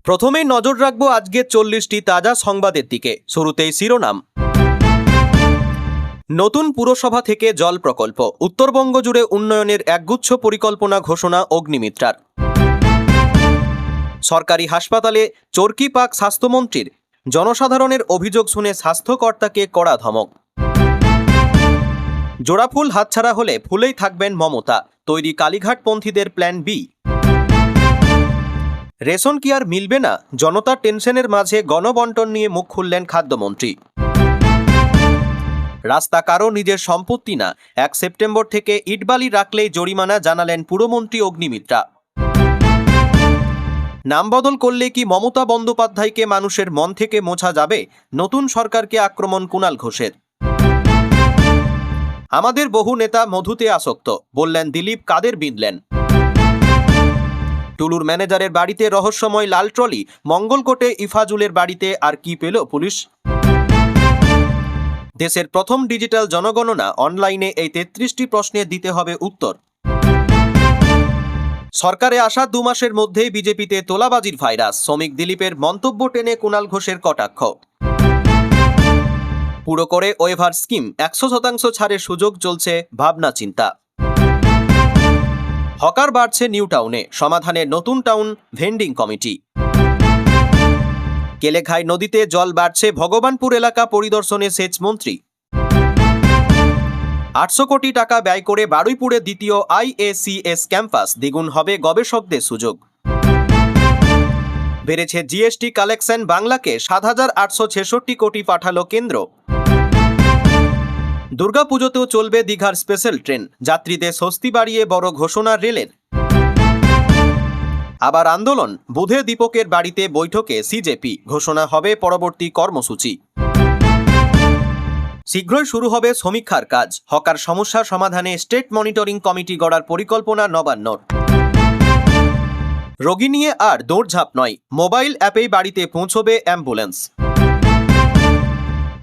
প্রথমেই নজর রাখবো আজকে 40টি তাজা সংবাদের দিকে। শুরুতেই শিরোনাম। নতুন পুরসভা থেকে জল প্রকল্প, উত্তরবঙ্গ জুড়ে উন্নয়নের একগুচ্ছ পরিকল্পনা ঘোষণা অগ্নিমিত্রার। সরকারি হাসপাতালে চরকি পাক স্বাস্থ্যমন্ত্রীর, জনসাধারণের অভিযোগ শুনে স্বাস্থ্যকর্তাকে কড়া ধমক। জোড়াফুল হাতছাড়া হলে ফুলেই থাকবেন মমতা, তৈরি কালীঘাটপন্থীদের প্ল্যান বি। রেশন কি আর মিলবে না? জনতার টেনশনের মাঝে গণবন্টন নিয়ে মুখ খুললেন খাদ্যমন্ত্রী। রাস্তা কারো নিজের সম্পত্তি না, 1 সেপ্টেম্বর থেকে ইটবালি রাখলেই জরিমানা, জানালেন পুরমন্ত্রী অগ্নিমিত্রা। নাম বদল করলে কি মমতা বন্দ্যোপাধ্যায়কে মানুষের মন থেকে মোছা যাবে? নতুন সরকারকে আক্রমণ কুণাল ঘোষের। আমাদের বহু নেতা মধুতে আসক্ত, বললেন দিলীপ, কাদের বিঁধলেন। টুলুর ম্যানেজারের বাড়িতে রহস্যময় লাল ট্রলি, মঙ্গলকোটে ইফাজুলের বাড়িতে আর কি পেল পুলিশ। দেশের প্রথম ডিজিটাল জনগণনা অনলাইনে, এই 33টি প্রশ্নে দিতে হবে উত্তর। সরকারে আসা 2 মাসের মধ্যেই বিজেপিতে তোলাবাজির ভাইরাস, শ্রমিক দিলীপের মন্তব্য টেনে কুণাল ঘোষের কটাক্ষ। পুরো করে ওয়েভার স্কিম, 100% ছাড়ের সুযোগ, চলছে ভাবনা চিন্তা। হকার বাড়ছে নিউ টাউনে, সমাধানে নতুন টাউন ভেন্ডিং কমিটি। কেলেঘাই নদীতে জল বাড়ছে, ভগবানপুর এলাকা পরিদর্শনে সেচ মন্ত্রী। 800 কোটি টাকা ব্যয় করে বারুইপুরে দ্বিতীয় IACS ক্যাম্পাস, দ্বিগুণ হবে গবেষকদের সুযোগ। বেড়েছে জিএসটি কালেকশন, বাংলাকে 7,866 কোটি পাঠালো কেন্দ্র। দুর্গাপুজোতেও চলবে দীঘার স্পেশাল ট্রেন, যাত্রীদের স্বস্তি বাড়িয়ে বড় ঘোষণা রেলের। আবার আন্দোলন, বুধে দীপকের বাড়িতে বৈঠকে সিজেপি, ঘোষণা হবে পরবর্তী কর্মসূচি। শীঘ্রই শুরু হবে সমীক্ষার কাজ, হকার সমস্যা সমাধানে স্টেট মনিটরিং কমিটি গড়ার পরিকল্পনা নবান্নর। রোগী নিয়ে আর দৌড়ঝাঁপ নয়, মোবাইল অ্যাপেই বাড়িতে পৌঁছবে অ্যাম্বুলেন্স।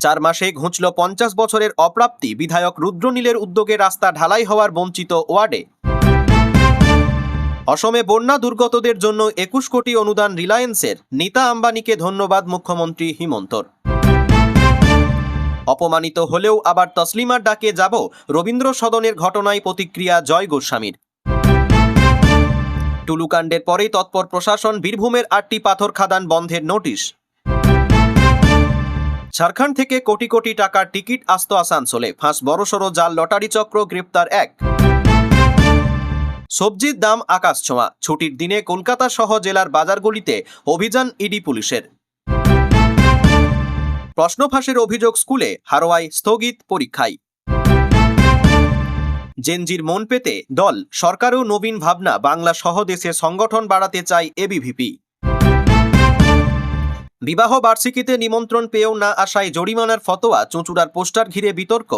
4 মাসে ঘুঁচল 50 বছরের অপ্রাপ্তি, বিধায়ক রুদ্রনীলের উদ্যোগে রাস্তা ঢালাই হওয়ার বঞ্চিত ওয়ার্ডে। অসমে বন্যা দুর্গতদের জন্য 21 কোটি অনুদান রিলায়েন্সের, নীতা আম্বানিকে ধন্যবাদ মুখ্যমন্ত্রী হিমন্তর। অপমানিত হলেও আবার তসলিমার ডাকে যাব, রবীন্দ্র সদনের ঘটনায় প্রতিক্রিয়া জয় গোস্বামীর। টুলুকাণ্ডের পরেই তৎপর প্রশাসন, বীরভূমের 8টি পাথর খাদান বন্ধের নোটিশ। ঝাড়খণ্ড থেকে কোটি কোটি টাকার টিকিট আসত আসানসোলে, ফাঁস বড়সড় জাল লটারি চক্র, গ্রেপ্তার 1। সবজির দাম আকাশ ছোঁয়া, ছুটির দিনে কলকাতা সহ জেলার বাজারগুলিতে অভিযান ইডি পুলিশের। প্রশ্ন ফাঁসের অভিযোগ স্কুলে, হারোয়ায় স্থগিত পরীক্ষায়। জেনজির মন পেতে দল, সরকারও নবীন ভাবনা, বাংলা সহ দেশে সংগঠন বাড়াতে চায় এবিভিপি। বিবাহ বার্ষিকীতে নিমন্ত্রণ পেয়েও না আসায় জরিমানার ফতোয়া, চুঁচুড়ার পোস্টার ঘিরে বিতর্ক।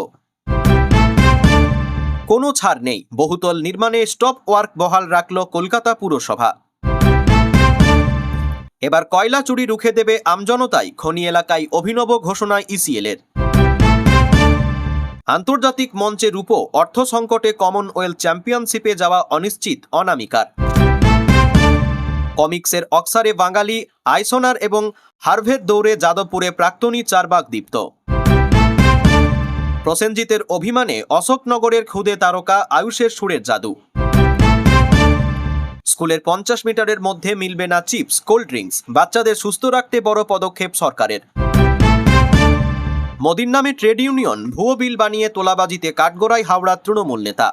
কোনো ছাড় নেই, বহুতল নির্মাণে স্টপ ওয়ার্ক বহাল রাখল কলকাতা পুরসভা। এবার কয়লা চুরি রুখে দেবে আমজনতাই, খনি এলাকায় অভিনব ঘোষণায় ইসিএলের। আন্তর্জাতিক মঞ্চে রূপো, অর্থ সংকটে কমনওয়েলথ চ্যাম্পিয়নশিপে যাওয়া অনিশ্চিত অনামিকার। কমিক্সের অক্সারে বাঙালি, আইসোনার এবং হার্ভের দৌড়ে যাদবপুরে প্রাক্তনী চারবাগ দীপ্ত। প্রসেনজিতের অভিমানে অশোকনগরের খুদে তারকা আয়ুষের সুরের জাদু। স্কুলের 50 মিটারের মধ্যে মিলবে না চিপস, কোল্ড ড্রিঙ্কস, বাচ্চাদের সুস্থ রাখতে বড় পদক্ষেপ সরকারের। মোদির নামে ট্রেড ইউনিয়ন, ভুয়ো বিল বানিয়ে তোলাবাজিতে কাঠগড়ায় হাওড়ার তৃণমূল নেতা।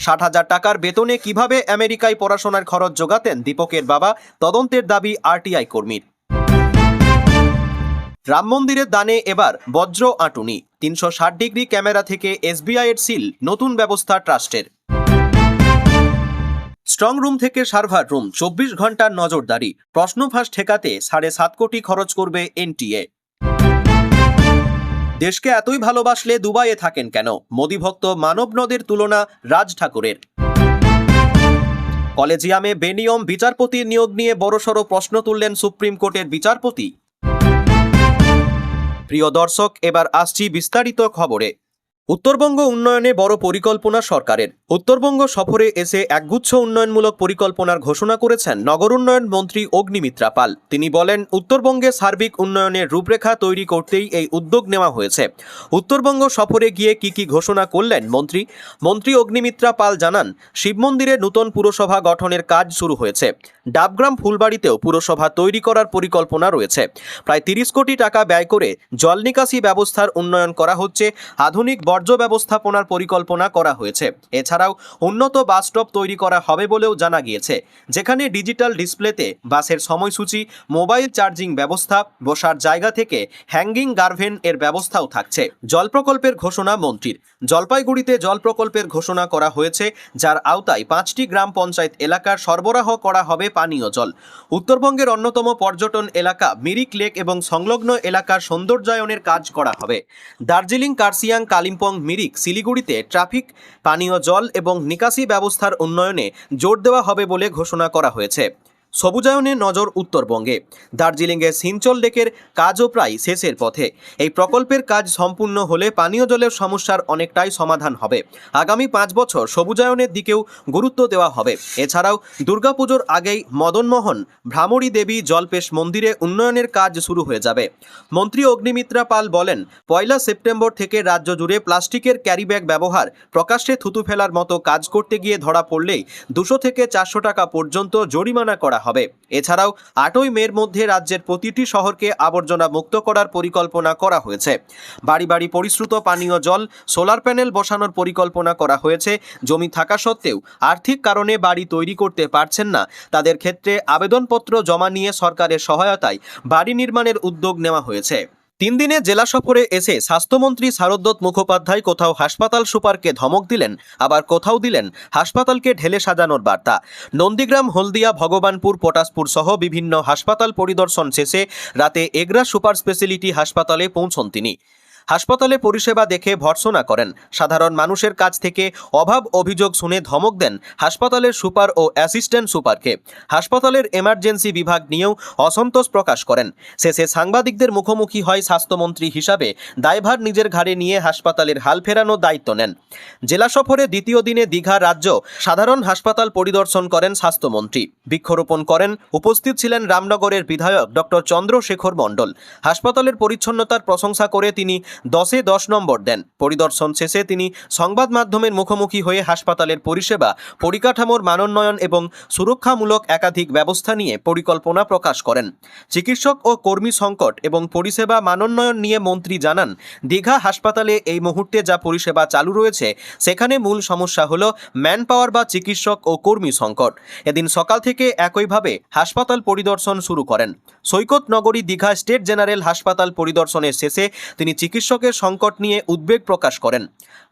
60,000 টাকার বেতনে কিভাবে আমেরিকায় পড়াশোনার খরচ জোগাতেন দীপকের বাবা, তদন্তের দাবি আরটিআই কর্মীর। রাম মন্দিরের দানে এবার বজ্র আঁটুনি, 360 ডিগ্রি ক্যামেরা থেকে SBI এর সিল, নতুন ব্যবস্থা ট্রাস্টের। স্ট্রং রুম থেকে সার্ভার রুম, 24 ঘন্টার নজরদারি, প্রশ্ন ফাঁস ঠেকাতে 7.5 কোটি খরচ করবে NTA। দেশকে এতই ভালোবাসলে দুবাইয়ে থাকেন কেন? মোদি ভক্ত মানব নদের তুলনা রাজ ঠাকুরের। কলেজিয়ামে বেনিয়ম বিচারপতির নিয়োগ নিয়ে বড়সড় প্রশ্ন তুললেন সুপ্রিম কোর্টের বিচারপতি। প্রিয় দর্শক, এবার আসছি বিস্তারিত খবরে। উত্তরবঙ্গ উন্নয়নে বড় পরিকল্পনা সরকারের। উত্তরবঙ্গ সফরে এসে একগুচ্ছ উন্নয়নমূলক পরিকল্পনার ঘোষণা করেছেন নগর উন্নয়ন মন্ত্রী অগ্নিমিত্রা পাল। তিনি বলেন, উত্তরবঙ্গে সার্বিক উন্নয়নের রূপরেখা তৈরি করতেই এই উদ্যোগ নেওয়া হয়েছে। উত্তরবঙ্গ সফরে গিয়ে কি ঘোষণা করলেন মন্ত্রী অগ্নিমিত্রা পাল জানান, শিব মন্দিরে নতুন পুরসভা গঠনের কাজ শুরু হয়েছে। ডাবগ্রাম ফুলবাড়িতেও পুরসভা তৈরি করার পরিকল্পনা রয়েছে। প্রায় 30 কোটি টাকা ব্যয় করে জল নিকাশি ব্যবস্থার উন্নয়ন করা হচ্ছে। আধুনিক বর্জ্য ব্যবস্থাপনার পরিকল্পনা করা হয়েছে। এছাড়াও উন্নত বাস স্টপ তৈরি করা হবে বলেও জানা গিয়েছে, যেখানে ডিজিটাল ডিসপ্লেতে বাসের সময়সূচি, মোবাইল চার্জিং ব্যবস্থা, বসার জায়গা থেকে হ্যাঙ্গিং গার্ভেন এর ব্যবস্থাও থাকছে। জল প্রকল্পের ঘোষণা মন্ত্রীর। জলপাইগুড়িতে জল প্রকল্পের ঘোষণা করা হয়েছে, যার আওতায় 5টি গ্রাম পঞ্চায়েত এলাকার সরবরাহ করা হবে পানীয় জল। উত্তরবঙ্গের অন্যতম পর্যটন এলাকা মিরিক লেক এবং সংলগ্ন এলাকার সৌন্দর্যায়নের কাজ করা হবে। দার্জিলিং, কার্শিয়াং, কালিম্পং, মিরিক, শিলিগুড়িতে ট্রাফিক, পানীয় জল এবং নিকাশি ব্যবস্থার উন্নয়নে জোর দেওয়া হবে বলে ঘোষণা করা হয়েছে। সবুজায়নে নজর উত্তরবঙ্গে। দার্জিলিংয়ে সিঞ্চল লেকের কাজও প্রায় শেষের পথে। এই প্রকল্পের কাজ সম্পূর্ণ হলে পানীয় জলের সমস্যার অনেকটাই সমাধান হবে। আগামী 5 বছর সবুজায়নের দিকেও গুরুত্ব দেওয়া হবে। এছাড়াও দুর্গাপুজোর আগেই মদনমোহন ভ্রামরী দেবী জলপেশ মন্দিরে উন্নয়নের কাজ শুরু হয়ে যাবে। মন্ত্রী অগ্নিমিত্রা পাল বলেন, 1 সেপ্টেম্বর থেকে রাজ্য জুড়ে প্লাস্টিকের ক্যারিব্যাগ ব্যবহার, প্রকাশ্যে থুতু ফেলার মতো কাজ করতে গিয়ে ধরা পড়লেই 200 থেকে 400 টাকা পর্যন্ত জরিমানা করা হবে। এছাড়াও 8ই মের মধ্যে রাজ্যের প্রতিটি শহরকে আবর্জনা মুক্ত করার পরিকল্পনা করা হয়েছে। বাড়ি বাড়ি পরিশ্রুত পানীয় জল, সোলার প্যানেল বসানোর পরিকল্পনা করা হয়েছে। জমি থাকা সত্ত্বেও আর্থিক কারণে বাড়ি তৈরি করতে পারছেন না, তাদের ক্ষেত্রে আবেদনপত্র জমা নিয়ে সরকারের সহায়তায় বাড়ি নির্মাণের উদ্যোগ নেওয়া হয়েছে। 3 দিনে জেলা সফরে এসে স্বাস্থ্যমন্ত্রী শারদত্ত মুখোপাধ্যায় কোথাও হাসপাতাল সুপারকে ধমক দিলেন, আবার কোথাও দিলেন হাসপাতালকে ঢেলে সাজানোর বার্তা। নন্দীগ্রাম, হলদিয়া, ভগবানপুর, পটাশপুর সহ বিভিন্ন হাসপাতাল পরিদর্শন শেষে রাতে এগরা সুপার স্পেশালিটি হাসপাতালে পৌঁছন তিনি। হাসপাতালে পরিষেবা দেখে ভর্ৎসনা করেন। সাধারণ মানুষের কাছ থেকে অভাব অভিযোগ শুনে ধমক দেন হাসপাতালের সুপার ও অ্যাসিস্ট্যান্ট সুপারকে। হাসপাতালের এমার্জেন্সি বিভাগ নিয়েও অসন্তোষ প্রকাশ করেন। শেষে সাংবাদিকদের মুখোমুখি হয় স্বাস্থ্যমন্ত্রী হিসাবে দায়ভার নিজের ঘাড়ে নিয়ে হাসপাতালের হাল ফেরানোর দায়িত্ব নেন। জেলা সফরে দ্বিতীয় দিনে দীঘা রাজ্য সাধারণ হাসপাতাল পরিদর্শন করেন স্বাস্থ্যমন্ত্রী। বৃক্ষরোপণ করেন। উপস্থিত ছিলেন রামনগরের বিধায়ক ডক্টর চন্দ্রশেখর মণ্ডল। হাসপাতালের পরিচ্ছন্নতার প্রশংসা করে তিনি 10-এ 10 নম্বর দেন। পরিদর্শন শেষে তিনি সংবাদ মাধ্যমের মুখোমুখি হয়ে হাসপাতালের পরিষেবা, পরিকাঠামোর মানোন্নয়ন এবং সুরক্ষামূলক একাধিক ব্যবস্থা নিয়ে পরিকল্পনা প্রকাশ করেন। চিকিৎসক ও কর্মী সংকট এবং পরিষেবা মানোন্নয়ন নিয়ে মন্ত্রী জানান, দীঘা হাসপাতালে এই মুহূর্তে যা পরিষেবা চালু রয়েছে সেখানে মূল সমস্যা হলো ম্যান পাওয়ার বা চিকিৎসক ও কর্মী সংকট। এদিন সকাল থেকে একইভাবে হাসপাতাল পরিদর্শন শুরু করেন। সৈকত নগরী দীঘা স্টেট জেনারেল হাসপাতাল পরিদর্শনের শেষে তিনি চিকিৎসকের সংকট নিয়ে উদ্বেগ প্রকাশ করেন।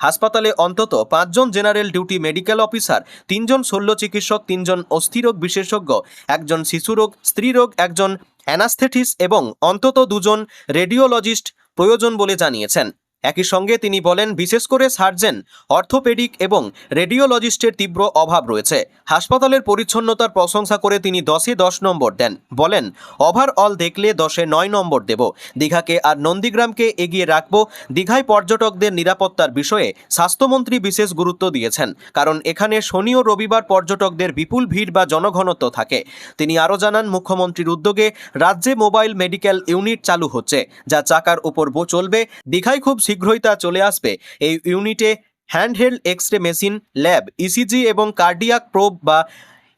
হাসপাতালে অন্তত 5 জন জেনারেল ডিউটি মেডিকেল অফিসার, 3 জন শল্য চিকিৎসক, 3 জন অস্থিরোগ বিশেষজ্ঞ, 1 জন শিশুরোগ, স্ত্রীরোগ, 1 জন অ্যানাস্থেটিস্ট এবং অন্তত 2 জন রেডিওলজিস্ট প্রয়োজন বলে জানিয়েছেন। একই সঙ্গে তিনি বলেন, বিশেষ করে সার্জন, অর্থোপেডিক এবং রেডিওলজিস্টের তীব্র অভাব রয়েছে। হাসপাতালের পরিচ্ছন্নতার প্রশংসা করে তিনি 10-এ 10 নম্বর দেন। বলেন, ওভারঅল দেখলে 10-এ 9 নম্বর দেব। দীঘাকে আর নন্দীগ্রামকে এগিয়ে রাখব। দীঘায় পর্যটকদের নিরাপত্তার বিষয়ে স্বাস্থ্যমন্ত্রী বিশেষ গুরুত্ব দিয়েছেন, কারণ এখানে শনি ও রবিবার পর্যটকদের বিপুল ভিড় বা জনঘনত্ব থাকে। তিনি আরও জানান, মুখ্যমন্ত্রীর উদ্যোগে রাজ্যে মোবাইল মেডিকেল ইউনিট চালু হচ্ছে, যা চাকার উপর চলবে। দীঘায় খুব শীঘ্রই তা চলে আসবে। এই ইউনিটে handheld X-ray machine, lab, ECG এবং কার্ডিয়াক প্রোব বা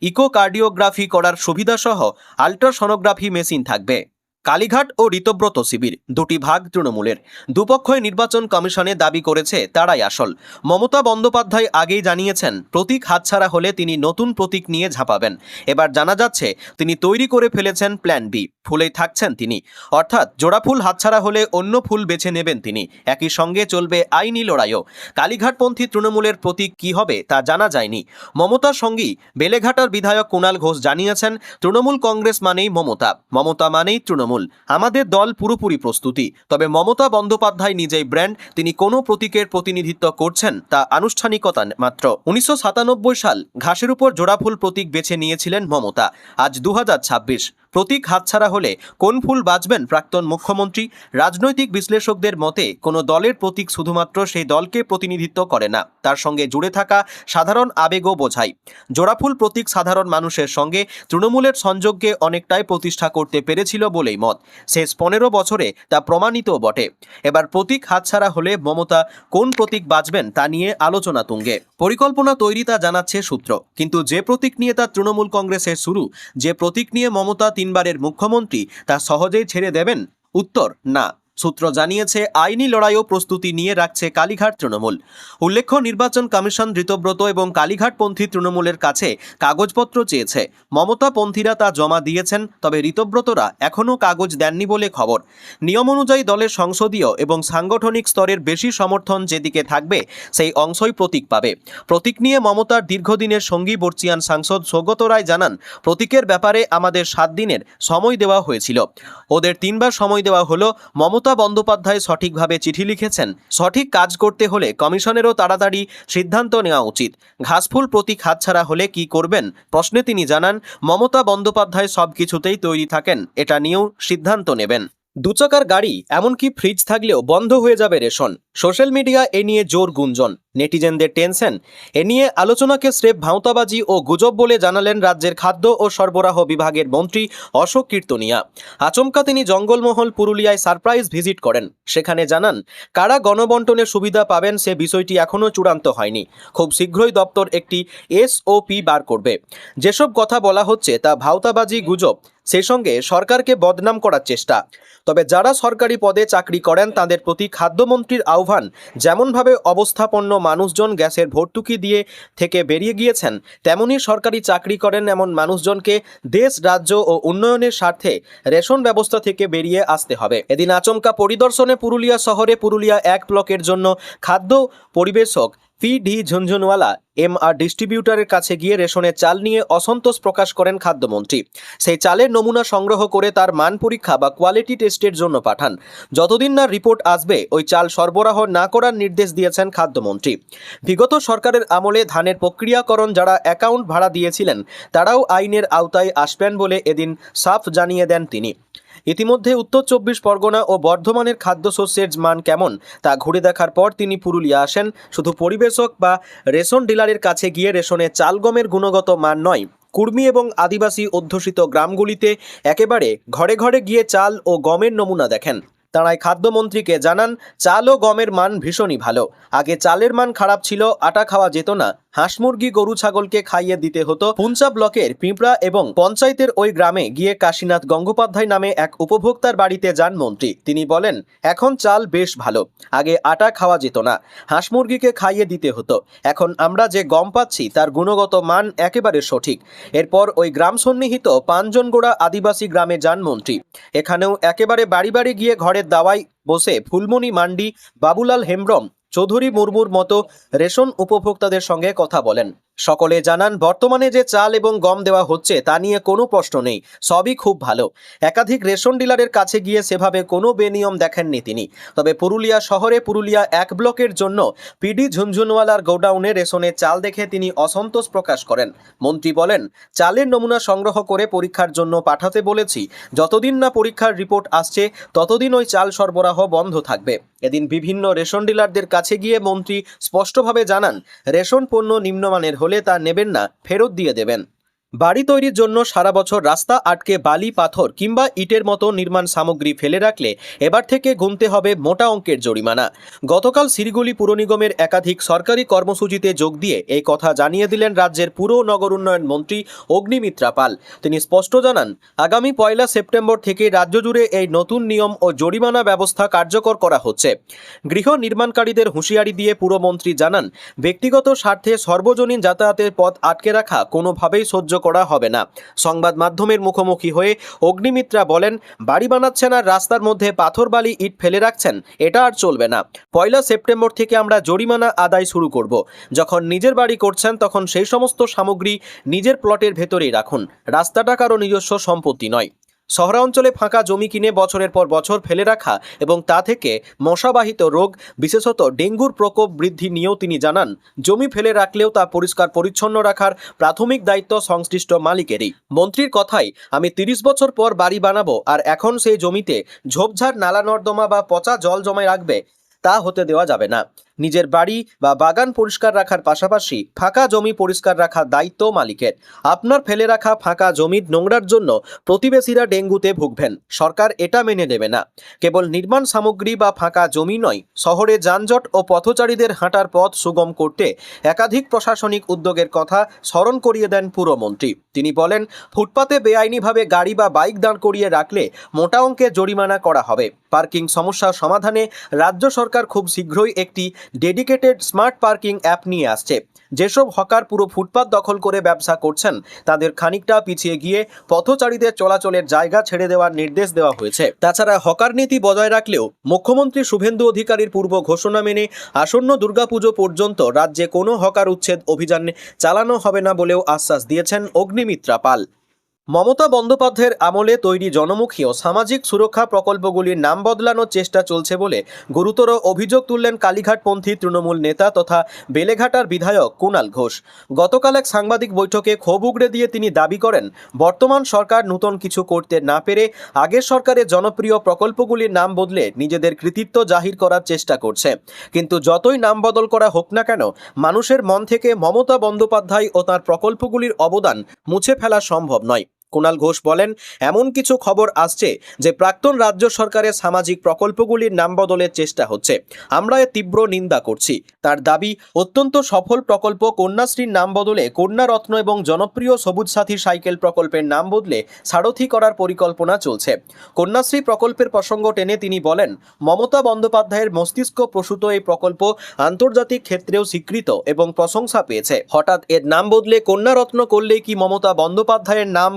ইকোকার্ডিওগ্রাফি করার সুবিধাসহ আল্ট্রাসনোগ্রাফি মেশিন থাকবে। কালীঘাট ও ঋতব্রত শিবির, 2টি ভাগ তৃণমূলের। দুপক্ষই নির্বাচন কমিশনে দাবি করেছে তারাই আসল। মমতা বন্দ্যোপাধ্যায় আগেই জানিয়েছেন, প্রতীক হাতছাড়া হলে তিনি নতুন প্রতীক নিয়ে ঝাঁপাবেন। এবার জানা যাচ্ছে তিনি তৈরি করে ফেলেছেন প্ল্যান বি। ফুলেই থাকছেন তিনি, অর্থাৎ জোড়া ফুল হাতছাড়া হলে অন্য ফুল বেছে নেবেন তিনি। একই সঙ্গে চলবে আইনি লড়াইও। কালীঘাটপন্থী তৃণমূলের প্রতীক কি হবে তা জানা যায়নি। মমতার সঙ্গী বেলেঘাটার বিধায়ক কুণাল ঘোষ জানিয়েছেন, তৃণমূল কংগ্রেস মানেই মমতা, মমতা মানেই তৃণমূল। আমাদের দল পুরোপুরি প্রস্তুতি। তবে মমতা বন্দ্যোপাধ্যায় নিজেই ব্র্যান্ড, তিনি কোনো প্রতীকের প্রতিনিধিত্ব করছেন তা আনুষ্ঠানিকতা মাত্র। 1997 সাল ঘাসের উপর জোড়াফুল প্রতীক বেছে নিয়েছিলেন মমতা। আজ 2026, প্রতীক হাতছাড়া হলে কোন ফুল বাঁচবেন প্রাক্তন মুখ্যমন্ত্রী? রাজনৈতিক বিশ্লেষকদের মতে কোনো দলের প্রতীক শুধুমাত্র সেই দলকে প্রতিনিধিত্ব করে না, তার সঙ্গে জুড়ে থাকা সাধারণ আবেগও বোঝায়। জোড়াফুল প্রতীক সাধারণ মানুষের সঙ্গে তৃণমূলের সংযোগকে অনেকটাই প্রতিষ্ঠা করতে পেরেছিল বলেই মত। শেষ 15 বছরে তা প্রমাণিত বটে। এবার প্রতীক হাতছাড়া হলে মমতা কোন প্রতীক বাঁচবেন তা নিয়ে আলোচনা তুঙ্গে। পরিকল্পনা তৈরি তা জানাচ্ছে সূত্র, কিন্তু যে প্রতীক নিয়ে তা তৃণমূল কংগ্রেসের শুরু, যে প্রতীক নিয়ে মমতা 3 বারের মুখ্যমন্ত্রী, তা সহজেই ছেড়ে দেবেন? উত্তর না। সূত্র জানিয়েছে আইনি লড়াইও প্রস্তুতি নিয়ে রাখছে কালীঘাট তৃণমূল। উল্লেখ্য, নির্বাচন কমিশন ঋতব্রত এবং কালীঘাটপন্থী তৃণমূলের কাছে কাগজপত্র চেয়েছে। মমতাপন্থীরা তা জমা দিয়েছেন, তবে ঋতব্রতরা এখনও কাগজ দেননি বলে খবর। নিয়ম অনুযায়ী দলের সংসদীয় এবং সাংগঠনিক স্তরের বেশি সমর্থন যেদিকে থাকবে সেই অংশই প্রতীক পাবে। প্রতীক নিয়ে মমতার দীর্ঘদিনের সঙ্গী বর্চিয়ান সাংসদ সৌগত রায় জানান, প্রতীকের ব্যাপারে আমাদের 7 দিনের সময় দেওয়া হয়েছিল। ওদের 3 বার সময় দেওয়া হলো। মমতা বন্দ্যোপাধ্যায় সঠিকভাবে চিঠি লিখেছেন। সঠিক কাজ করতে হলে কমিশনেরও তাড়াতাড়ি সিদ্ধান্ত নেওয়া উচিত। ঘাসফুল প্রতীক হাতছাড়া হলে কি করবেন প্রশ্নে তিনি জানান, মমতা বন্দ্যোপাধ্যায় সবকিছুতেই তৈরি থাকেন, এটা নিয়েও সিদ্ধান্ত নেবেন। দুচাকার গাড়ি এমনকি ফ্রিজ থাকলেও বন্ধ হয়ে যাবে রেশন। সোশ্যাল মিডিয়া এ নিয়ে জোর গুঞ্জন, নেটিজেনদের টেনশন। এ নিয়ে আলোচনাকে স্রেফ ভাঁওতাবাজি ও গুজব বলে জানালেন রাজ্যের খাদ্য ও সরবরাহ বিভাগের মন্ত্রী অশোক কীর্তনিয়া। আচমকা তিনি জঙ্গলমহল পুরুলিয়ায় সারপ্রাইজ ভিজিট করেন। সেখানে জানান, কারা গণবন্টনের সুবিধা পাবেন সে বিষয়টি এখনও চূড়ান্ত হয়নি। খুব শীঘ্রই দপ্তর একটি SOP বার করবে। যেসব কথা বলা হচ্ছে তা ভাঁওতাবাজি, গুজব, সেই সঙ্গে সরকারকে বদনাম করার চেষ্টা। তবে যারা সরকারি পদে চাকরি করেন তাদের প্রতি খাদ্যমন্ত্রীর আহ্বান, যেমনভাবে অবস্থাপন্ন মানুষজন গ্যাসের ভর্তুকি দিয়ে থেকে বেরিয়ে গিয়েছেন, তেমনি সরকারি চাকরি করেন এমন মানুষজনকে দেশ, রাজ্য ও উন্নয়নের স্বার্থে রেশন ব্যবস্থা থেকে বেরিয়ে আসতে হবে। এদিন আচমকা পরিদর্শনে পুরুলিয়া শহরে পুরুলিয়া 1 ব্লকের জন্য খাদ্য পরিবেশক PD ঝুনঝুনওয়ালা MR ডিস্ট্রিবিউটরের কাছে গিয়ে রেশনের চাল নিয়ে অসন্তোষ প্রকাশ করেন খাদ্যমন্ত্রী। সেই চালের নমুনা সংগ্রহ করে তার মান পরীক্ষা বা কোয়ালিটি টেস্টের জন্য পাঠান। যতদিন না রিপোর্ট আসবে ওই চাল সরবরাহ না করার নির্দেশ দিয়েছেন খাদ্যমন্ত্রী। বিগত সরকারের আমলে ধানের প্রক্রিয়াকরণ যারা অ্যাকাউন্ট ভাড়া দিয়েছিলেন তারাও আইনের আওতায় আসবেন বলে এদিন সাফ জানিয়ে দেন তিনি। ইতিমধ্যে উত্তর 24 পরগনা ও বর্ধমানের খাদ্যশস্যের মান কেমন তা ঘুরে দেখার পর তিনি পুরুলিয়া আসেন। শুধু পরিবেশক বা রেশন ডিলারের কাছে গিয়ে রেশনে চাল গমের গুণগত মান নয়, কুর্মী এবং আদিবাসী অধ্যুষিত গ্রামগুলিতে একেবারে ঘরে ঘরে গিয়ে চাল ও গমের নমুনা দেখেন। তাঁরাই খাদ্যমন্ত্রীকে জানান, চাল ও গমের মান ভীষণই ভালো। আগে চালের মান খারাপ ছিল, আটা খাওয়া যেত না, হাঁস মুরগি গরু ছাগলকে খাইয়ে দিতে হতো। পুঞ্চা ব্লকের পিঁপড়া এবং পঞ্চায়েতের ওই গ্রামে গিয়ে কাশীনাথ গঙ্গোপাধ্যায় নামে এক উপভোক্তার বাড়িতে যান মন্ত্রী। তিনি বলেন, এখন চাল বেশ ভালো, আগে আটা খাওয়া যেত না, হাঁস মুরগিকে খাইয়ে দিতে হতো। এখন আমরা যে গম পাচ্ছি তার গুণগত মান একেবারে সঠিক। এরপর ওই গ্রাম সন্নিহিত পাঁচজনগোড়া আদিবাসী গ্রামে যান মন্ত্রী। এখানেও একেবারে বাড়ি বাড়ি গিয়ে ঘরের দাওয়ায় বসে ফুলমণি মান্ডি, বাবুলাল হেমব্রম, চৌধুরী মুর্মুর মতো রেশন উপভোক্তাদের সঙ্গে কথা বলেন। সকলে জানান, বর্তমানে যে চাল এবং গম দেওয়া হচ্ছে তা নিয়ে কোনো প্রশ্ন নেই, সবই খুব ভালো। একাধিক রেশন ডিলারের কাছে গিয়ে সেভাবে কোনো বেনিয়ম দেখেননি তিনি। তবে পুরুলিয়া শহরে পুরুলিয়া 1 ব্লকের জন্য PD ঝুনঝুনওয়ালার গোডাউনে রেশনের চাল দেখে তিনি অসন্তোষ প্রকাশ করেন। মন্ত্রী বলেন, চালের নমুনা সংগ্রহ করে পরীক্ষার জন্য পাঠাতে বলেছি। যতদিন না পরীক্ষার রিপোর্ট আসছে ততদিন ওই চাল সরবরাহ বন্ধ থাকবে। এদিন বিভিন্ন রেশন ডিলারদের কাছে গিয়ে মন্ত্রী স্পষ্টভাবে জানান, রেশন পণ্য নিম্নমানের হলে তা নেবেন না, ফেরত দিয়ে দেবেন। বাড়ি তৈরির জন্য সারা বছর রাস্তা আটকে বালি, পাথর কিংবা ইটের মতো নির্মাণ সামগ্রী ফেলে রাখলে এবার থেকে গুনতে হবে মোটা অঙ্কের জরিমানা। গতকাল শিলিগুড়ি পুর নিগমের একাধিক সরকারি কর্মসূচিতে যোগ দিয়ে এই কথা জানিয়ে দিলেন রাজ্যের পুর ও নগর উন্নয়ন মন্ত্রী অগ্নিমিত্রা পাল। তিনি স্পষ্ট জানান, আগামী 1 সেপ্টেম্বর থেকে রাজ্য জুড়ে এই নতুন নিয়ম ও জরিমানা ব্যবস্থা কার্যকর করা হচ্ছে। গৃহ নির্মাণকারীদের হুঁশিয়ারি দিয়ে পুরমন্ত্রী জানান, ব্যক্তিগত স্বার্থে সর্বজনীন যাতায়াতের পথ আটকে রাখা কোনোভাবেই সহ্য করা হবে না। সংবাদ মাধ্যমের মুখোমুখি হয়ে অগ্নিমিত্রা বলেন, বাড়ি বানাচ্ছেন আর রাস্তার মধ্যে পাথর, বালি, ইট ফেলে রাখছেন, এটা আর চলবে না। 1 সেপ্টেম্বর থেকে আমরা জরিমানা আদায় শুরু করব। যখন নিজের বাড়ি করছেন তখন সেই সমস্ত সামগ্রী নিজের প্লটের ভেতরেই রাখুন। রাস্তাটা কারো নিজস্ব সম্পত্তি নয়। শহরাঞ্চলে ফাঁকা জমি কিনে বছরের পর বছর ফেলে রাখা এবং তা থেকে মশাবাহিত রোগ বিশেষত ডেঙ্গুর প্রকোপ বৃদ্ধি নিয়েও তিনি জানান, জমি ফেলে রাখলেও তা পরিষ্কার পরিচ্ছন্ন রাখার প্রাথমিক দায়িত্ব সংশ্লিষ্ট মালিকেরই। মন্ত্রীর কথাই, আমি ৩০ বছর পর বাড়ি বানাবো আর এখন সেই জমিতে ঝোপঝাড় নালা নর্দমা বা পচা জল জমে রাখবে, তা হতে দেওয়া যাবে না। নিজের বাড়ি বা বাগান পরিষ্কার রাখার পাশাপাশি ফাঁকা জমি পরিষ্কার রাখার দায়িত্ব মালিকের। আপনার ফেলে রাখা ফাঁকা জমির নোংরার জন্য প্রতিবেশীরা ডেঙ্গুতে ভুগবেন, সরকার এটা মেনে নেবে না। কেবল নির্মাণ সামগ্রী বা ফাঁকা জমি নয়, শহরে যানজট ও পথচারীদের হাঁটার পথ সুগম করতে একাধিক প্রশাসনিক উদ্যোগের কথা স্মরণ করিয়ে দেন পুরমন্ত্রী। তিনি বলেন, ফুটপাতে বেআইনিভাবে গাড়ি বা বাইক দাঁড় করিয়ে রাখলে মোটা অঙ্কের জরিমানা করা হবে। পার্কিং সমস্যার সমাধানে রাজ্য সরকার খুব শীঘ্রই একটি ডেডিকেটেড স্মার্ট পার্কিং অ্যাপ নিয়ে আসছে। যেসব হকার পুরো ফুটপাত দখল করে ব্যবসা করছেন তাদের খানিকটা পিছিয়ে গিয়ে পথচারীদের চলাচলের জায়গা ছেড়ে দেওয়ার নির্দেশ দেওয়া হয়েছে। তাছাড়া হকার নীতি বজায় রাখলেও মুখ্যমন্ত্রী শুভেন্দু অধিকারীর পূর্ব ঘোষণা মেনে আসন্ন দুর্গাপুজো পর্যন্ত রাজ্যে কোনো হকার উচ্ছেদ অভিযান চালানো হবে না বলেও আশ্বাস দিয়েছেন অগ্নিমিত্রা পাল। মমতা বন্দ্যোপাধ্যায়ের আমলে তৈরি জনমুখী ও সামাজিক সুরক্ষা প্রকল্পগুলির নাম বদলানোর চেষ্টা চলছে বলে গুরুতর অভিযোগ তুললেন কালীঘাটপন্থী তৃণমূল নেতা তথা বেলেঘাটার বিধায়ক কুণাল ঘোষ। গতকাল এক সাংবাদিক বৈঠকে ক্ষোভ উগড়ে দিয়ে তিনি দাবি করেন, বর্তমান সরকার নতুন কিছু করতে না পেরে আগের সরকারের জনপ্রিয় প্রকল্পগুলির নাম বদলে নিজেদের কৃতিত্ব জাহির করার চেষ্টা করছে। কিন্তু যতই নাম বদল করা হোক না কেন, মানুষের মন থেকে মমতা বন্দ্যোপাধ্যায় ও তাঁর প্রকল্পগুলির অবদান মুছে ফেলা সম্ভব নয়। কুণাল ঘোষ বলেন, এমন কিছু খবর আসছে যে প্রাক্তন রাজ্য সরকারের সামাজিক প্রকল্পগুলির নাম বদলের চেষ্টা হচ্ছে। আমরা এর তীব্র নিন্দা করছি। তার দাবি, অত্যন্ত সফল প্রকল্প কন্যাশ্রীর নাম বদলে কন্যারত্ন এবং জনপ্রিয় সবুজ সাথী সাইকেল প্রকল্পের নাম বদলে সারথি করার পরিকল্পনা চলছে। কন্যাশ্রী প্রকল্পের প্রসঙ্গ টেনে তিনি বলেন, মমতা বন্দ্যোপাধ্যায়ের মস্তিষ্ক প্রসূত এই প্রকল্প আন্তর্জাতিক ক্ষেত্রেও স্বীকৃত এবং প্রশংসা পেয়েছে। হঠাৎ এর নাম বদলে কন্যারত্ন করলেই কি মমতা বন্দ্যোপাধ্যায়ের নাম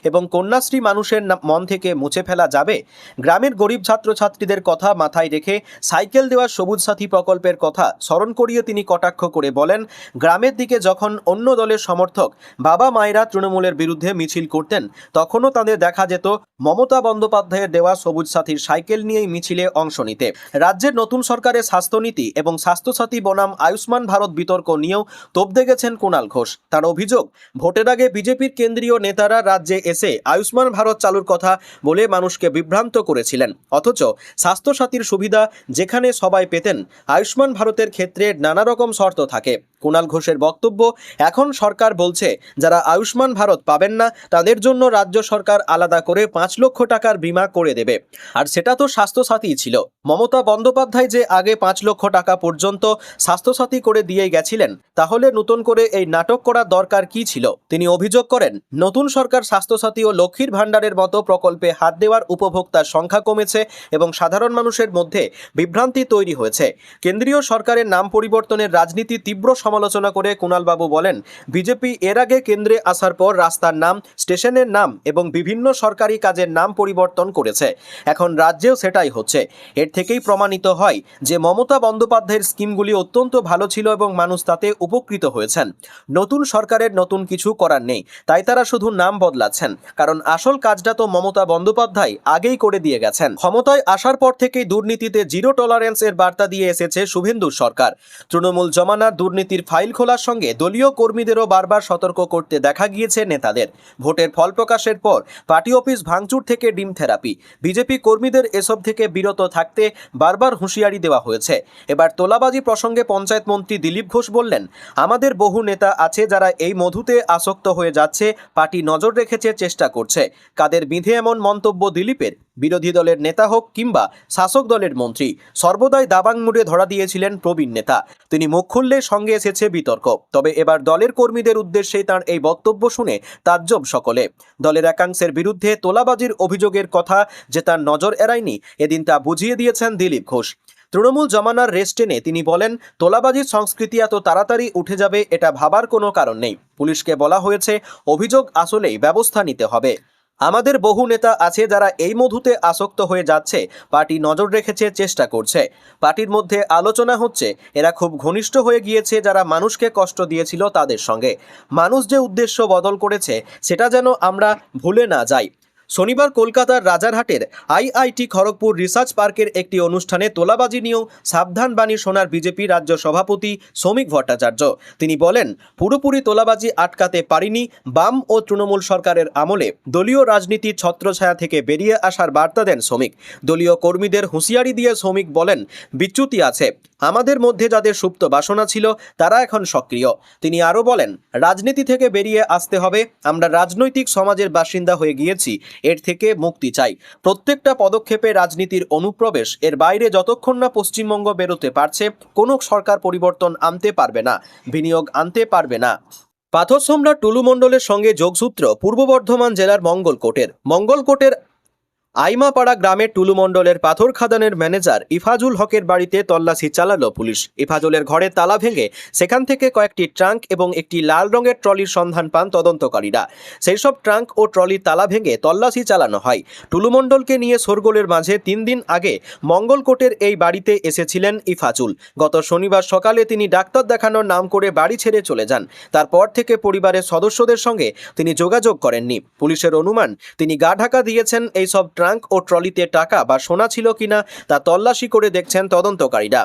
এবং কন্যাশ্রী মানুষের মন থেকে মুছে ফেলা যাবে? গ্রামের গরিব ছাত্রছাত্রীদের কথা মাথায় রেখে সাইকেল দেওয়ার সবুজ সাথী প্রকল্পের কথা স্মরণ করিয়ে তিনি কটাক্ষ করে বলেন, গ্রামের দিকে যখন অন্য দলের সমর্থক বাবা মায়েরা তৃণমূলের বিরুদ্ধে মিছিল করতেন, তখনও তাদের দেখা যেত মমতা বন্দ্যোপাধ্যায়ের দেওয়া সবুজ সাথীর সাইকেল নিয়েই মিছিলে অংশ নিতে। রাজ্যের নতুন সরকারের স্বাস্থ্যনীতি এবং স্বাস্থ্যসাথী বনাম আয়ুষ্মান ভারত বিতর্ক নিয়েও তোপ দেখেছেন কুণাল ঘোষ। তার অভিযোগ, ভোটের আগে বিজেপির কেন্দ্রীয় নেতারা রাজ্যে এসে আয়ুষ্মান ভারত চালুর কথা বলে মানুষকে বিভ্রান্ত করেছিলেন, অথচ স্বাস্থ্যসাথীর সুবিধা যেখানে সবাই পেতেন, আয়ুষ্মান ভারতের ক্ষেত্রে নানা রকম শর্ত থাকে। কুণাল ঘোষের বক্তব্য, এখন সরকার বলছে যারা আয়ুষ্মান ভারত পাবেন না তাদের জন্য রাজ্য সরকার আলাদা করে 5 লক্ষ টাকার বীমা করে দেবে, আর সেটা তো স্বাস্থ্যসাথী ছিল। মমতা বন্দ্যোপাধ্যায় যে আগে 5 লক্ষ টাকা পর্যন্ত স্বাস্থ্যসাথী করে দিয়ে গেছিলেন, তাহলে নতুন করে এই নাটক করার দরকার কি ছিল? তিনি অভিযোগ করেন, নতুন সরকার স্বাস্থ্যসাথী ও লক্ষ্মীর ভাণ্ডারের মতো প্রকল্পে হাত দেওয়ার উপভোক্তার সংখ্যা কমেছে এবং সাধারণ মানুষের মধ্যে বিভ্রান্তি তৈরি হয়েছে। কেন্দ্রীয় সরকারের নাম পরিবর্তনের রাজনীতি তীব্র সমালোচনা করে কুণালবাবু বলেন, বিজেপি এর আগে কেন্দ্রে আসার পর রাস্তার নাম, স্টেশনের নাম এবং বিভিন্ন সরকারি কাজের নাম পরিবর্তন করেছে। এখন রাজ্যেও সেটাই হচ্ছে। এর থেকেই প্রমাণিত হয় যে মমতা বন্দ্যোপাধ্যায়ের স্কিমগুলি অত্যন্ত ভালো ছিল এবং মানুষ তাতে উপকৃত হয়েছেন। নতুন সরকারের নতুন কিছু করার নেই, তাই তারা শুধু নাম বদলাচ্ছেন, কারণ আসল কাজটা তো মমতা বন্দ্যোপাধ্যায় আগেই করে দিয়ে গেছেন। ক্ষমতায় আসার পর থেকেই দুর্নীতিতে জিরো টলারেন্স এর বার্তা দিয়ে এসেছে শুভেন্দুর সরকার। তৃণমূল জমানার দুর্নীতির ফাইল খোলার সঙ্গে দলীয় কর্মীদেরও বারবার সতর্ক করতে দেখা গিয়েছে নেতাদের। ভোটের ফল প্রকাশের পর পার্টি অফিস ভাঙচুর থেকে ডিম থেরাপি, বিজেপি কর্মীদের এসব থেকে বিরত থাকতে বারবার হুঁশিয়ারি দেওয়া হয়েছে। এবার তোলাবাজি প্রসঙ্গে পঞ্চায়েত মন্ত্রী দিলীপ ঘোষ বললেন, আমাদের বহু নেতা আছে যারা এই মধুতে আসক্ত হয়ে যাচ্ছে, পার্টি নজর রেখেছে, চেষ্টা করছে। কাদের বিধে এমন মন্তব্য দিলীপের? বিরোধী দলের নেতা হোক কিংবা শাসক দলের মন্ত্রী, সর্বদাই দাবাং মুড়ে ধরা দিয়েছিলেন প্রবীণ নেতা। তিনি মুখ খুললে সঙ্গে এসেছে বিতর্ক। তবে এবার দলের কর্মীদের উদ্দেশ্যে তাঁর এই বক্তব্য শুনে তাজ্জব সকলে। দলের একাংশের বিরুদ্ধে তোলাবাজির অভিযোগের কথা যে তার নজর এড়ায়নি, এদিন তা বুঝিয়ে দিয়েছেন দিলীপ ঘোষ। তৃণমূল জমানার রেস টেনে তিনি বলেন, তোলাবাজির সংস্কৃতি এত তাড়াতাড়ি উঠে যাবে এটা ভাবার কোনো কারণ নেই। পুলিশকে বলা হয়েছে অভিযোগ আসলেই ব্যবস্থা নিতে হবে। আমাদের বহু নেতা আছে যারা এই মধুতে আসক্ত হয়ে যাচ্ছে, পার্টি নজর রেখেছে, চেষ্টা করছে। পার্টির মধ্যে আলোচনা হচ্ছে, এরা খুব ঘনিষ্ঠ হয়ে গিয়েছে যারা মানুষকে কষ্ট দিয়েছিল তাদের সঙ্গে। মানুষ যে উদ্দেশ্য বদল করেছে সেটা যেন আমরা ভুলে না যাই। শনিবার কলকাতার রাজারহাটের আইআইটি খড়গপুর রিসার্চ পার্কের একটি অনুষ্ঠানে তোলাবাজি নিয়েও সাবধান বাণী শোনার বিজেপি রাজ্য সভাপতি শ্রমিক ভট্টাচার্য। তিনি বলেন, পুরোপুরি তোলাবাজি আটকাতে পারিনি। বাম ও তৃণমূল সরকারের আমলে দলীয় রাজনীতির ছত্রছায়া থেকে বেরিয়ে আসার বার্তা দেন শ্রমিক। দলীয় কর্মীদের হুঁশিয়ারি দিয়ে শ্রমিক বলেন, বিচ্যুতি আছে, আমাদের মধ্যে যাদের সুপ্ত বাসনা ছিল তারা এখন সক্রিয়। তিনি আরও বলেন, রাজনীতি থেকে বেরিয়ে আসতে হবে। আমরা রাজনৈতিক সমাজের বাসিন্দা হয়ে গিয়েছি, এর থেকে মুক্তি চাই। প্রত্যেকটা পদক্ষেপে রাজনীতির অনুপ্রবেশ, এর বাইরে যতক্ষণ না পশ্চিমবঙ্গ বেরোতে পারছে, কোনো সরকার পরিবর্তন আনতে পারবে না, বিনিয়োগ আনতে পারবে না। পাথর সম্রাট টুলু মণ্ডলের সঙ্গে যোগসূত্র পূর্ব বর্ধমান জেলার মঙ্গলকোটের আইমাপাড়া গ্রামের টুলু মণ্ডলের পাথর খাদানের ম্যানেজার ইফাজুল হকের বাড়িতে তল্লাশি চালালো পুলিশ। ইফাজুলের ঘরে তালা ভেঙে সেখান থেকে কয়েকটি ট্রাঙ্ক এবং একটি লাল রঙের ট্রলির সন্ধান পান তদন্তকারীরা। সেই সব ট্রাঙ্ক ও ট্রলির তালা ভেঙে তল্লাশি চালানো হয়। টুলু মণ্ডলকে নিয়ে শোরগোলের মাঝে 3 দিন আগে মঙ্গলকোটের এই বাড়িতে এসেছিলেন ইফাজুল। গত শনিবার সকালে তিনি ডাক্তার দেখানোর নাম করে বাড়ি ছেড়ে চলে যান। তারপর থেকে পরিবারের সদস্যদের সঙ্গে তিনি যোগাযোগ করেননি। পুলিশের অনুমান, তিনি গা ঢাকা দিয়েছেন। এই সব ট্রাঙ্ক ও ট্রলিতে টাকা বা সোনা ছিল কিনা তা তল্লাশি করে দেখছেন তদন্তকারীরা।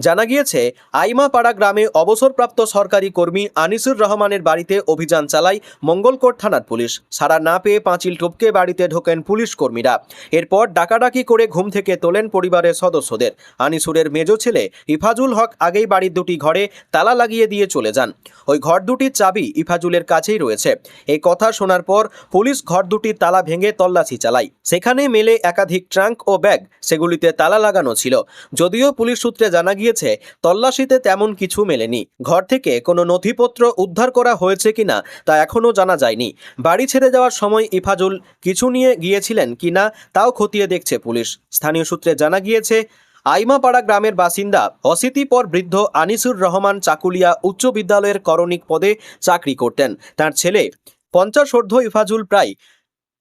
জানা গিয়েছে, আইমাপাড়া গ্রামে অবসরপ্রাপ্ত সরকারি কর্মী আনিসুর রহমানের বাড়িতে অভিযান চালায় মঙ্গলকোট থানার পুলিশ। সাড়া না পেয়ে পাঁচিল টপকে বাড়িতে ঢোকেন পুলিশ কর্মীরা। এরপর ডাকাডাকি করে ঘুম থেকে তোলেন পরিবারের সদস্যদের। আনিসুরের মেজ ছেলে ইফাজুল হক আগেই বাড়ির দুটি ঘরে তালা লাগিয়ে দিয়ে চলে যান। ওই ঘর দুটির চাবি ইফাজুলের কাছেই রয়েছে। এই কথা শোনার পর পুলিশ ঘর দুটির তালা ভেঙে তল্লাশি চালায়। সেখানে মেলে একাধিক ট্রাঙ্ক ও ব্যাগ, সেগুলিতে তালা লাগানো ছিল। যদিও পুলিশ সূত্রে জানা গিয়েছে, তল্লাশিতে তেমন কিছু মেলেনি। ঘর থেকে কোনো নথিপত্র উদ্ধার করা হয়েছে কিনা তা এখনও জানা যায়নি। বাড়ি ছেড়ে যাওয়ার সময় ইফাজুল কিছু নিয়ে গিয়েছিলেন কিনা তাও খতিয়ে দেখছে পুলিশ। স্থানীয় সূত্রে জানা গিয়েছে, আইমাপাড়া গ্রামের বাসিন্দা অশীতিপর বৃদ্ধ আনিসুর রহমান চাকুলিয়া উচ্চ বিদ্যালয়ের করণিক পদে চাকরি করতেন। তার ছেলে 50 ইফাজুল প্রায়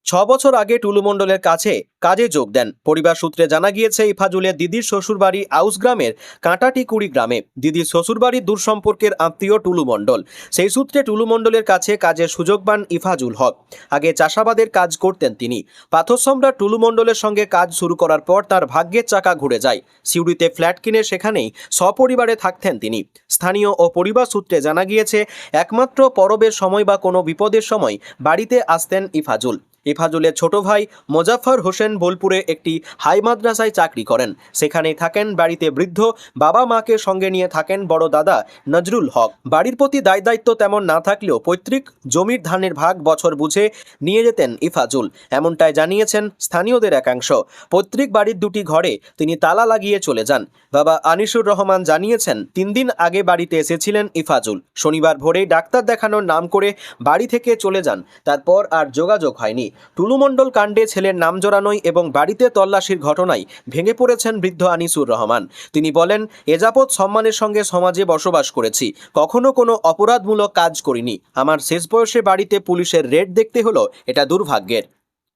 6 বছর আগে টুলু মণ্ডলের কাছে কাজে যোগ দেন। পরিবার সূত্রে জানা গিয়েছে, ইফাজুলের দিদির শ্বশুরবাড়ি আউস গ্রামের কাঁটাটিকুড়ি গ্রামে। দিদির শ্বশুরবাড়ির দূর সম্পর্কের আত্মীয় টুলু মণ্ডল। সেই সূত্রে টুলু মণ্ডলের কাছে কাজের সুযোগ পান ইফাজুল হক। আগে চাষাবাদের কাজ করতেন তিনি। পাথর সম্রাট টুলু মণ্ডলের সঙ্গে কাজ শুরু করার পর তার ভাগ্যের চাকা ঘুরে যায়। সিউড়িতে ফ্ল্যাট কিনে সেখানেই সপরিবারে থাকতেন তিনি। স্থানীয় ও পরিবার সূত্রে জানা গিয়েছে, একমাত্র পরবের সময় বা কোনো বিপদের সময় বাড়িতে আসতেন ইফাজুল। ইফাজুলের ছোট ভাই মোজাফফর হোসেন বোলপুরে একটি হাই মাদ্রাসায় চাকরি করেন। সেখানেই থাকেন। বাড়িতে বৃদ্ধ বাবা মাকে সঙ্গে নিয়ে থাকেন বড় দাদা নজরুল হক। বাড়ির প্রতি দায়িত্ব তেমন না থাকলেও পৈতৃক জমির ধানের ভাগ বছর বুঝে নিয়ে যেতেন ইফাজুল, এমনটাই জানিয়েছেন স্থানীয়দের একাংশ। পৈতৃক বাড়ির দুটি ঘরে তিনি তালা লাগিয়ে চলে যান। বাবা আনিসুর রহমান জানিয়েছেন, 3 দিন আগে বাড়িতে এসেছিলেন ইফাজুল। শনিবার ভোরে ডাক্তার দেখানোর নাম করে বাড়ি থেকে চলে যান। তারপর আর যোগাযোগ হয়নি। টুলু মণ্ডল কাণ্ডে ছেলের নাম জড়ানোই এবং বাড়িতে তল্লাশির ঘটনায় ভেঙে পড়েছেন বৃদ্ধ আনিসুর রহমান। তিনি বলেন, এ যাবৎ সম্মানের সঙ্গে সমাজে বসবাস করেছি, কখনো কোনো অপরাধমূলক কাজ করিনি। আমার শেষ বয়সে বাড়িতে পুলিশের রেড দেখতে হলো, এটা দুর্ভাগ্যের।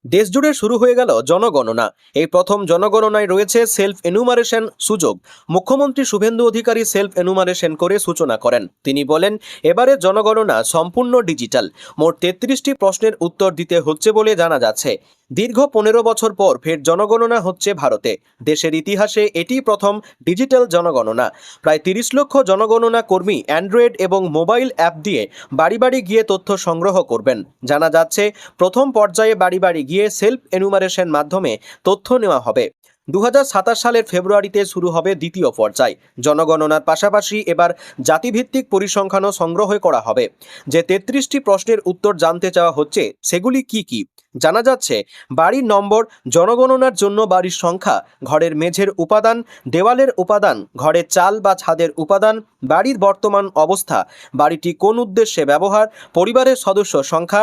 দেশজুড়ে শুরু হয়ে গেল জনগণনা। এই প্রথম জনগণনায় রয়েছে সেলফ এনুমারেশন সুযোগ। মুখ্যমন্ত্রী শুভেন্দু অধিকারী সেলফ এনুমারেশন করে সূচনা করেন। তিনি বলেন, এবারে জনগণনা সম্পূর্ণ ডিজিটাল। মোট 33টি প্রশ্নের উত্তর দিতে হচ্ছে বলে জানা যাচ্ছে। দীর্ঘ 15 বছর পর ফের জনগণনা হচ্ছে ভারতে। দেশের ইতিহাসে এটি প্রথম ডিজিটাল জনগণনা। প্রায় 30 লক্ষ জনগণনা কর্মী অ্যান্ড্রয়েড এবং মোবাইল অ্যাপ দিয়ে বাড়ি বাড়ি গিয়ে তথ্য সংগ্রহ করবেন। জানা যাচ্ছে, প্রথম পর্যায়ে বাড়ি বাড়ি গিয়ে সেলফ এনুমারেশন মাধ্যমে তথ্য নেওয়া হবে। 2027 সালের ফেব্রুয়ারিতে শুরু হবে দ্বিতীয় পর্যায়। জনগণনার পাশাপাশি এবার জাতিভিত্তিক পরিসংখ্যানও সংগ্রহ করা হবে। যে 33টি প্রশ্নের উত্তর জানতে চাওয়া হচ্ছে, সেগুলি কি কি? জানা যাচ্ছে, বাড়ির নম্বর, জনগণনার জন্য বাড়ির সংখ্যা, ঘরের মেঝের উপাদান, দেওয়ালের উপাদান, ঘরের চাল বা ছাদের উপাদান, বাড়ির বর্তমান অবস্থা, বাড়িটি কোন উদ্দেশ্যে ব্যবহার, পরিবারের সদস্য সংখ্যা,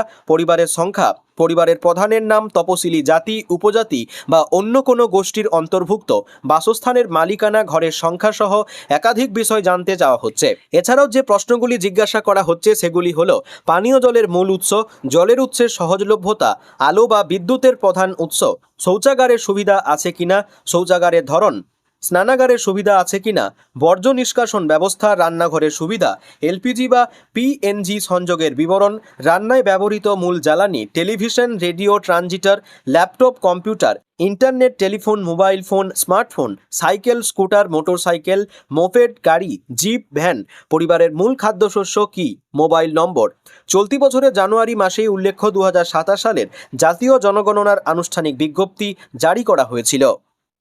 পরিবারের প্রধানের নাম, তপশিলি জাতি, উপজাতি বা অন্য কোনো গোষ্ঠীর অন্তর্ভুক্ত, বাসস্থানের মালিকানা, ঘরের সংখ্যা সহ একাধিক বিষয় জানতে চাওয়া হচ্ছে। এছাড়াও যে প্রশ্নগুলি জিজ্ঞাসা করা হচ্ছে সেগুলি হলো, পানীয় জলের মূল উৎস, জলের উৎসের সহজলভ্যতা, আলো বা বিদ্যুতের প্রধান উৎস, শৌচাগারের সুবিধা আছে কিনা, শৌচাগারের ধরন, স্নানাগারের সুবিধা আছে কিনা, বর্জ্য নিষ্কাশন ব্যবস্থা, রান্নাঘরের সুবিধা, এলপিজি বা পিএনজি সংযোগের বিবরণ, রান্নায় ব্যবহৃত মূল জ্বালানি, television, radio, transistor, laptop, computer, internet, telephone, mobile phone, smartphone, cycle, scooter, motorcycle, moped, গাড়ি, জিপ, ভ্যান, পরিবারের মূল খাদ্যশস্য কী, মোবাইল নম্বর। চলতি বছরের জানুয়ারি মাসেই উল্লেখ্য 2027 সালের জাতীয় জনগণনার আনুষ্ঠানিক বিজ্ঞপ্তি জারি করা হয়েছিল।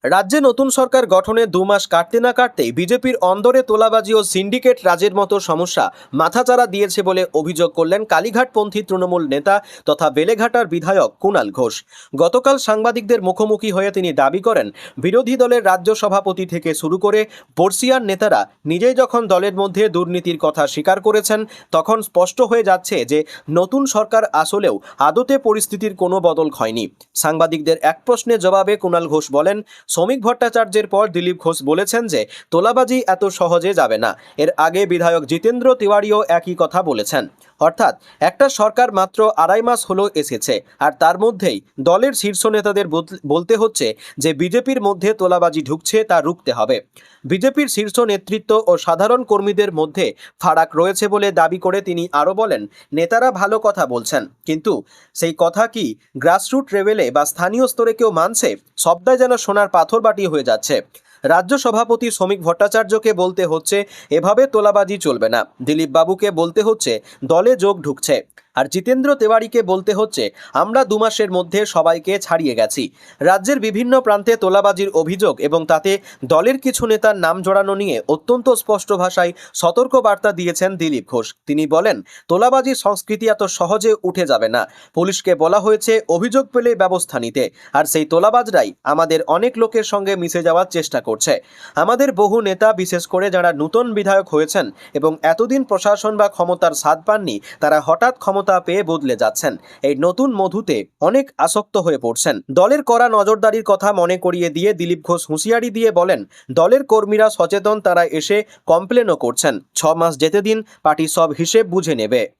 রাজ্যে নতুন সরকার গঠনে 2 মাস কাটতে না কাটতেই বিজেপির অন্দরে তোলাবাজি ও সিন্ডিকেট রাজের মতো সমস্যা মাথাচাড়া দিয়েছে বলে অভিযোগ করলেন কালীঘাটপন্থী তৃণমূল নেতা তথা বেলেঘাটার বিধায়ক কুণাল ঘোষ। গতকাল সাংবাদিকদের মুখোমুখি হয়ে তিনি দাবি করেন, বিরোধী দলের রাজ্য সভাপতি থেকে শুরু করে বর্ষিয়ান নেতারা নিজেই যখন দলের মধ্যে দুর্নীতির কথা স্বীকার করেছেন, তখন স্পষ্ট হয়ে যাচ্ছে যে নতুন সরকার আসলেও আদতে পরিস্থিতির কোনো বদল হয়নি। সাংবাদিকদের এক প্রশ্নের জবাবে কুণাল ঘোষ বলেন, শ্রমিক ভট্টাচার্যের পর দিলীপ ঘোষ বলেছেন যে তোলাবাজি এত সহজে যাবে না। এর আগে বিধায়ক জিতেন্দ্র তিওয়ারিও একই কথা বলেছেন। অর্থাৎ একটা সরকার মাত্র 2.5 মাস হলো এসেছে, আর তার মধ্যেই দলের শীর্ষ নেতাদের বলতে হচ্ছে যে বিজেপির মধ্যে তোলাবাজি ঢুকছে, তা রুখতে হবে। বিজেপির শীর্ষ নেতৃত্ব ও সাধারণ কর্মীদের মধ্যে ফারাক রয়েছে বলে দাবি করে তিনি আরও বলেন, নেতারা ভালো কথা বলছেন, কিন্তু সেই কথা কি গ্রাসরুট লেভেলে বা স্থানীয় স্তরে কেউ মানছে? সবটাই যেন সোনার পাথর বাটি হয়ে যাচ্ছে। রাজ্য সভাপতি শ্রমিক ভট্টাচার্যকে বলতে হচ্ছে এভাবে তোলাবাজি চলবে না, দিলীপ বাবুকে বলতে হচ্ছে দলে যোগ ঢুকছে, আর জিতেন্দ্র তেওয়ারিকে বলতে হচ্ছে আমরা 2 মাসের মধ্যে সবাইকে ছাড়িয়ে গেছি। রাজ্যের বিভিন্ন প্রান্তে তোলাবাজির অভিযোগ এবং তাতে দলের কিছু নেতার নাম জড়ানো নিয়ে অত্যন্ত স্পষ্ট ভাষায় সতর্ক বার্তা দিয়েছেন দিলীপ ঘোষ। তিনি বলেন, তোলাবাজির সংস্কৃতি এত সহজে উঠে যাবে না। পুলিশকে বলা হয়েছে অভিযোগ পেলে ব্যবস্থা নিতে, আর সেই তোলাবাজরাই আমাদের অনেক লোকের সঙ্গে মিশে যাওয়ার চেষ্টা করছে। আমাদের বহু নেতা, বিশেষ করে যারা নতুন বিধায়ক হয়েছেন এবং এতদিন প্রশাসন বা ক্ষমতার স্বাদ পাননি, তারা হঠাৎ ক্ষমতা পেয়ে বদলে যাচ্ছেন। এই নতুন মধুতে অনেক আসক্ত হয়ে পড়ছেন। দলের করা নজরদারির কথা মনে করিয়ে দিয়ে দিলীপ ঘোষ হুঁশিয়ারি দিয়ে বলেন, দলের কর্মীরা সচেতন, তারা এসে কমপ্লেনও করছেন। 6 মাস যেতে দিন, পার্টি সব হিসেব বুঝে নেবে।